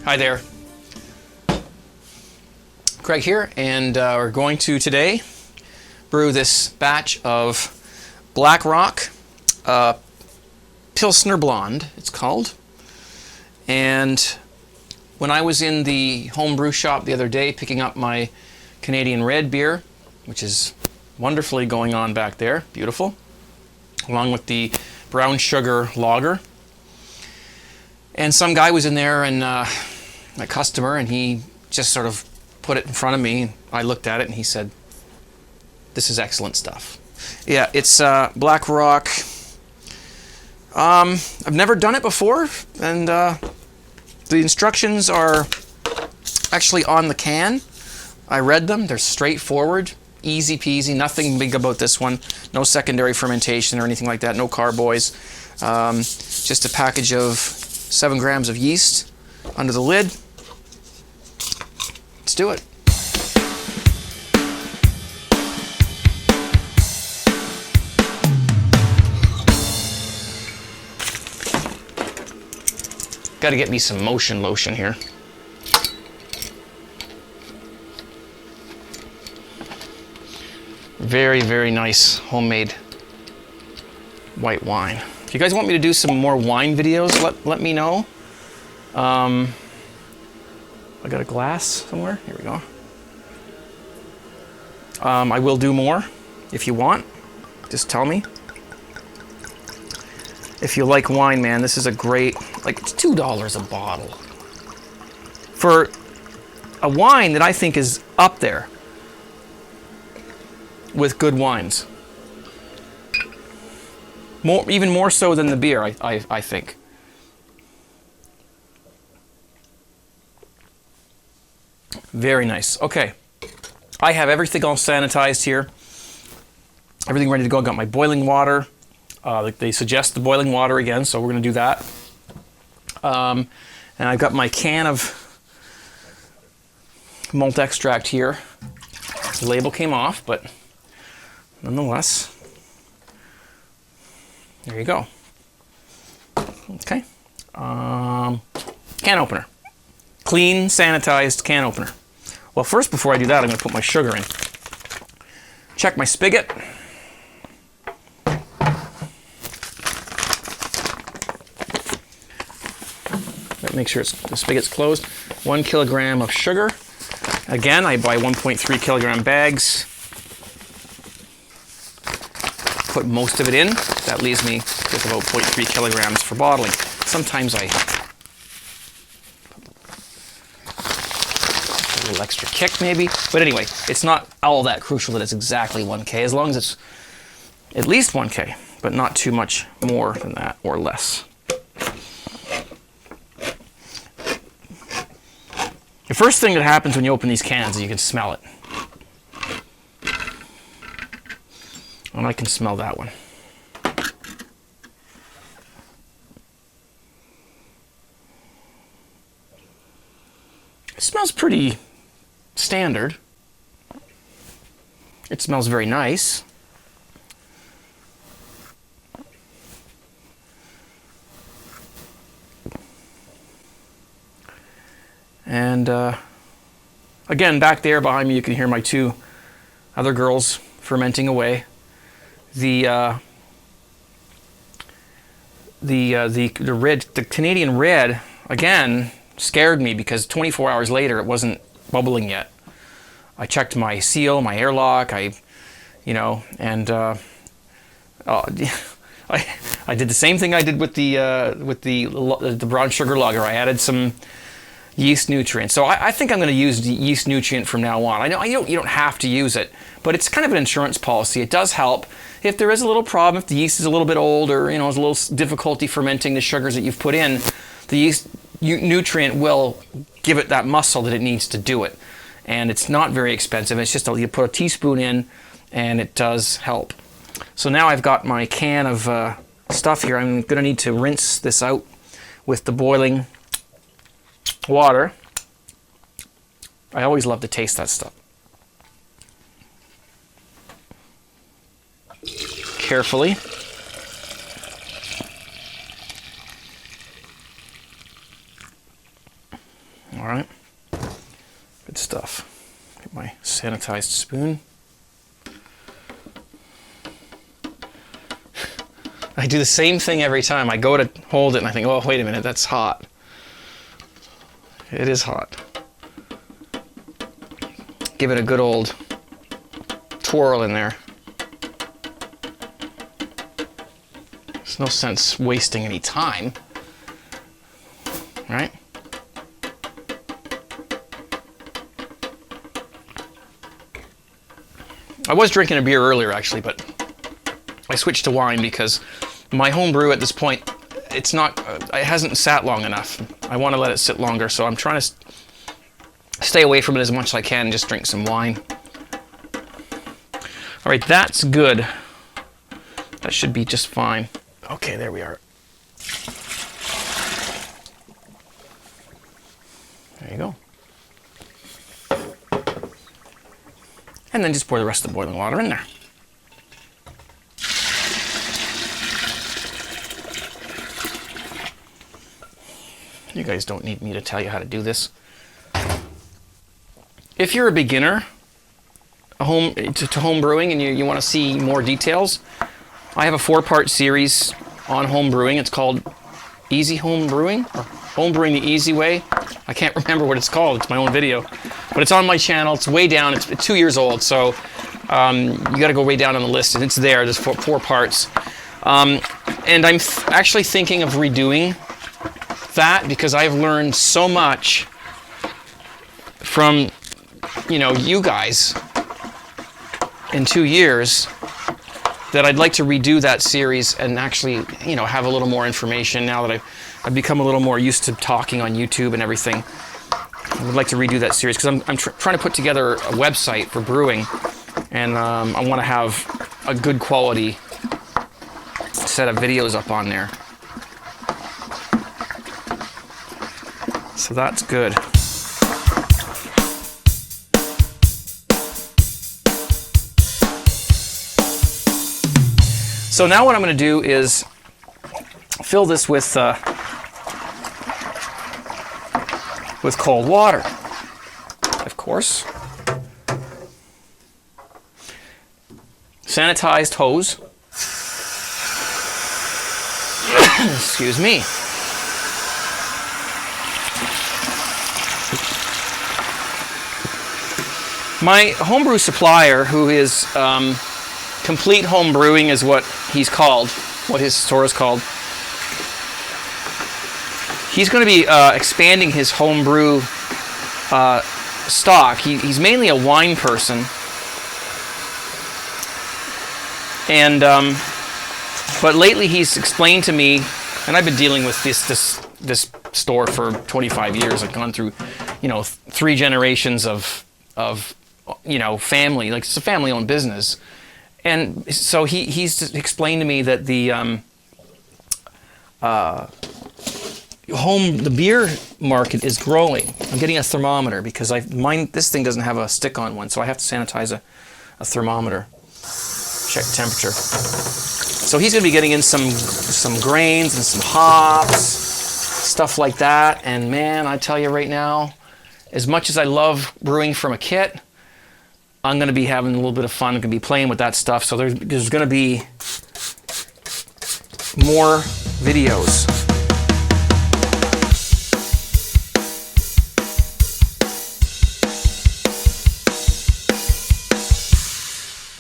Hi there. Craig here, and we're going to today brew this batch of Black Rock Pilsner Blonde, it's called. And when I was in the home brew shop the other day picking up my Canadian red beer, which is wonderfully going on back there, beautiful, along with the brown sugar lager. And some guy was in there, and my customer, and he just sort of put it in front of me. I looked at it and he said, "This is excellent stuff." Yeah, it's Black Rock. I've never done it before, and the instructions are actually on the can. I read them. They're straightforward, easy peasy, nothing big about this one. No secondary fermentation or anything like that, no carboys. Just a package of 7 grams of yeast under the lid. Let's do it. Got to get me some motion lotion here. Very, very nice homemade white wine. If you guys want me to do some more wine videos, let me know. I got a glass somewhere. Here we go. I will do more if you want. Just tell me. If you like wine, man, this is a great, like, it's $2 a bottle for a wine that I think is up there with good wines. Even more so than the beer, I think. Very nice. Okay, I have everything all sanitized here. Everything ready to go. I got my boiling water. They suggest the boiling water again, so we're going to do that. And I've got my can of malt extract here. The label came off, but nonetheless, there you go. Okay. Can opener. Clean, sanitized can opener. Well, first, before I do that, I'm going to put my sugar in. Check my spigot. Make sure the spigot's closed. 1 kilogram of sugar. Again, I buy 1.3 kilogram bags. Put most of it in. That leaves me with about 0.3 kilograms for bottling. Sometimes I a little extra kick maybe, but anyway, it's not all that crucial that it's exactly 1K, as long as it's at least 1K, but not too much more than that or less. The first thing that happens when you open these cans is you can smell it. And I can smell that one. It smells pretty standard. It smells very nice. And again, back there behind me, you can hear my 2 other girls fermenting away. The Canadian red again scared me because 24 hours later it wasn't bubbling yet. I checked my seal, my airlock, and I did the same thing I did with the brown sugar lager. I added some yeast nutrient. So I think I'm going to use the yeast nutrient from now on. I know you don't have to use it, but it's kind of an insurance policy. It does help if there is a little problem, if the yeast is a little bit old or has a little difficulty fermenting the sugars that you've put in. The yeast nutrient will give it that muscle that it needs to do it, and it's not very expensive. It's just you put a teaspoon in, and it does help. So now I've got my can of stuff here. I'm going to need to rinse this out with the boiling water. I always love to taste that stuff. Carefully. All right. Good stuff. Get my sanitized spoon. I do the same thing every time. I go to hold it and I think, oh, wait a minute, that's hot. It is hot. Give it a good old twirl in there. There's no sense wasting any time, right? I was drinking a beer earlier actually, but I switched to wine because my home brew at this point, it hasn't sat long enough. I want to let it sit longer, so I'm trying to stay away from it as much as I can and just drink some wine. All right, that's good. That should be just fine. Okay, there we are. There you go. And then just pour the rest of the boiling water in there. You guys don't need me to tell you how to do this. If you're a beginner to home brewing and you want to see more details, I have a 4-part series on home brewing. It's called Easy Home Brewing, or Home Brewing the Easy Way. I can't remember what it's called. It's my own video. But it's on my channel. It's way down. It's 2 years old, so you got to go way down on the list, and it's there. There's 4 parts. And I'm actually thinking of redoing that because I've learned so much from, you guys in 2 years that I'd like to redo that series and actually, have a little more information now that I've become a little more used to talking on YouTube and everything. I would like to redo that series because I'm trying to put together a website for brewing, and I want to have a good quality set of videos up on there. So that's good. So now what I'm going to do is fill this with cold water, of course. Sanitized hose. Excuse me. My homebrew supplier, who is Complete Home Brewing is what he's called, what his store is called. He's going to be expanding his homebrew stock. He's mainly a wine person, and but lately he's explained to me, and I've been dealing with this store for 25 years. I've gone through, 3 generations of family. Like, it's a family-owned business. And so he's explained to me that the beer market is growing. I'm getting a thermometer because this thing doesn't have a stick-on one, so I have to sanitize a thermometer, check temperature. So he's going to be getting in some grains and some hops, stuff like that. And man, I tell you right now, as much as I love brewing from a kit, I'm going to be having a little bit of fun. I'm going to be playing with that stuff. So there's going to be more videos.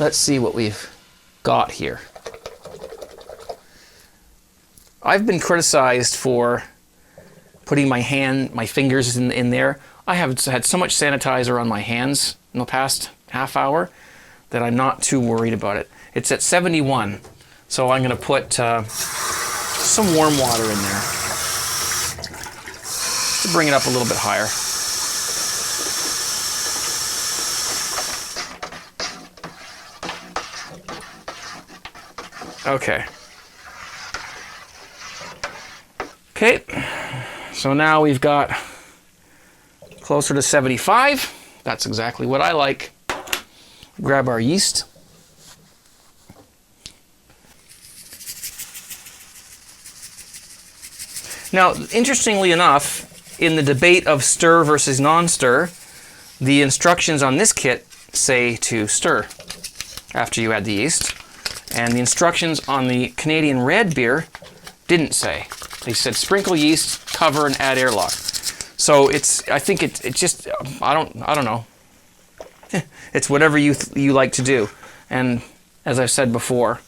Let's see what we've got here. I've been criticized for putting my fingers in there. I have had so much sanitizer on my hands in the past half hour that I'm not too worried about it. It's at 71, so I'm going to put some warm water in there to bring it up a little bit higher. Okay. Okay, so now we've got closer to 75. That's exactly what I like. Grab our yeast. Now, interestingly enough, in the debate of stir versus non-stir, the instructions on this kit say to stir after you add the yeast. And the instructions on the Canadian red beer didn't say. They said sprinkle yeast, cover, and add airlock. So I think it just, I don't know. It's whatever you like to do. And as I've said before,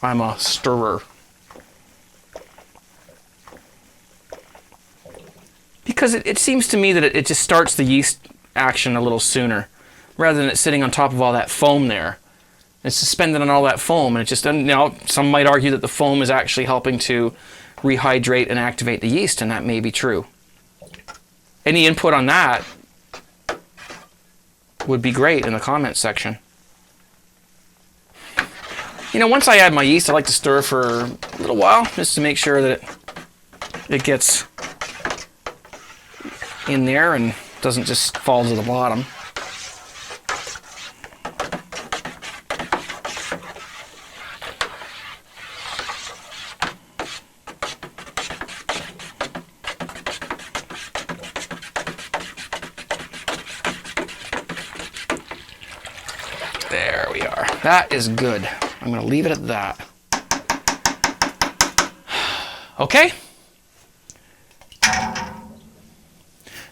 I'm a stirrer. Because it seems to me that it just starts the yeast action a little sooner, rather than it sitting on top of all that foam there. It's suspended on all that foam, and it just doesn't, some might argue that the foam is actually helping to rehydrate and activate the yeast, and that may be true. Any input on that would be great in the comments section. Once I add my yeast, I like to stir for a little while, just to make sure that it gets in there and doesn't just fall to the bottom. There we are. That is good. I'm going to leave it at that. Okay.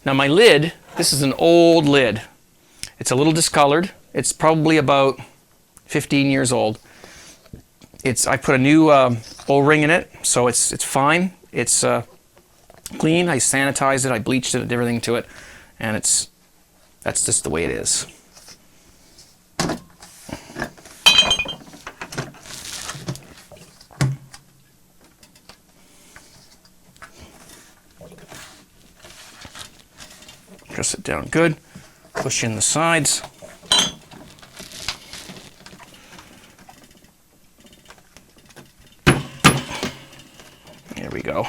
Now my lid, this is an old lid. It's a little discolored. It's probably about 15 years old. I put a new O-ring in it, so it's fine. It's clean. I sanitized it. I bleached it and everything to it, and that's just the way it is. Press it down good, push in the sides. There we go.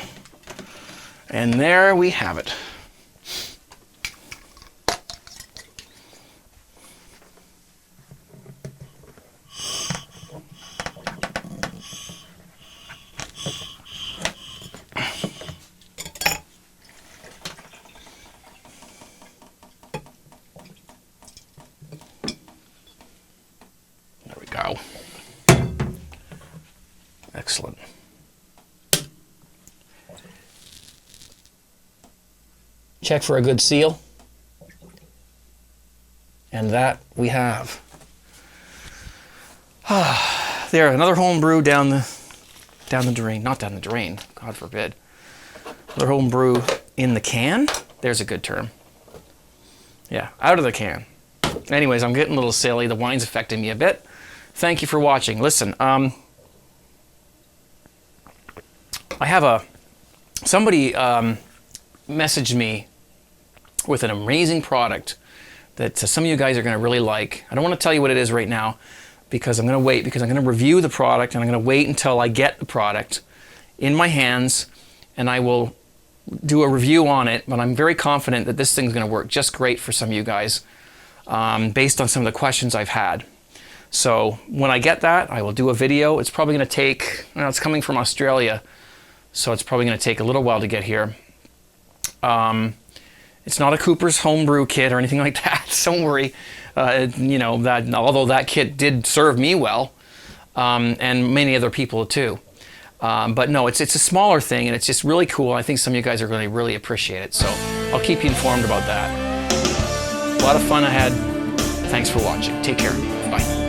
And there we have it. Go. Excellent. Check for a good seal. And that we have. There, another home brew down the drain. Not down the drain, God forbid. Another home brew in the can. There's a good term. Yeah, out of the can. Anyways, I'm getting a little silly. The wine's affecting me a bit. Thank you for watching. Listen, I have somebody messaged me with an amazing product that some of you guys are going to really like. I don't want to tell you what it is right now because I'm going to wait, because I'm going to review the product, and I'm going to wait until I get the product in my hands, and I will do a review on it. But I'm very confident that this thing's going to work just great for some of you guys based on some of the questions I've had. So when I get that, I will do a video. It's probably going to take, it's coming from Australia, so it's probably going to take a little while to get here. It's not a Cooper's homebrew kit or anything like that. Don't worry. Although that kit did serve me well, and many other people too. But no, it's a smaller thing, and it's just really cool. I think some of you guys are going to really appreciate it. So I'll keep you informed about that. A lot of fun I had. Thanks for watching. Take care. Bye.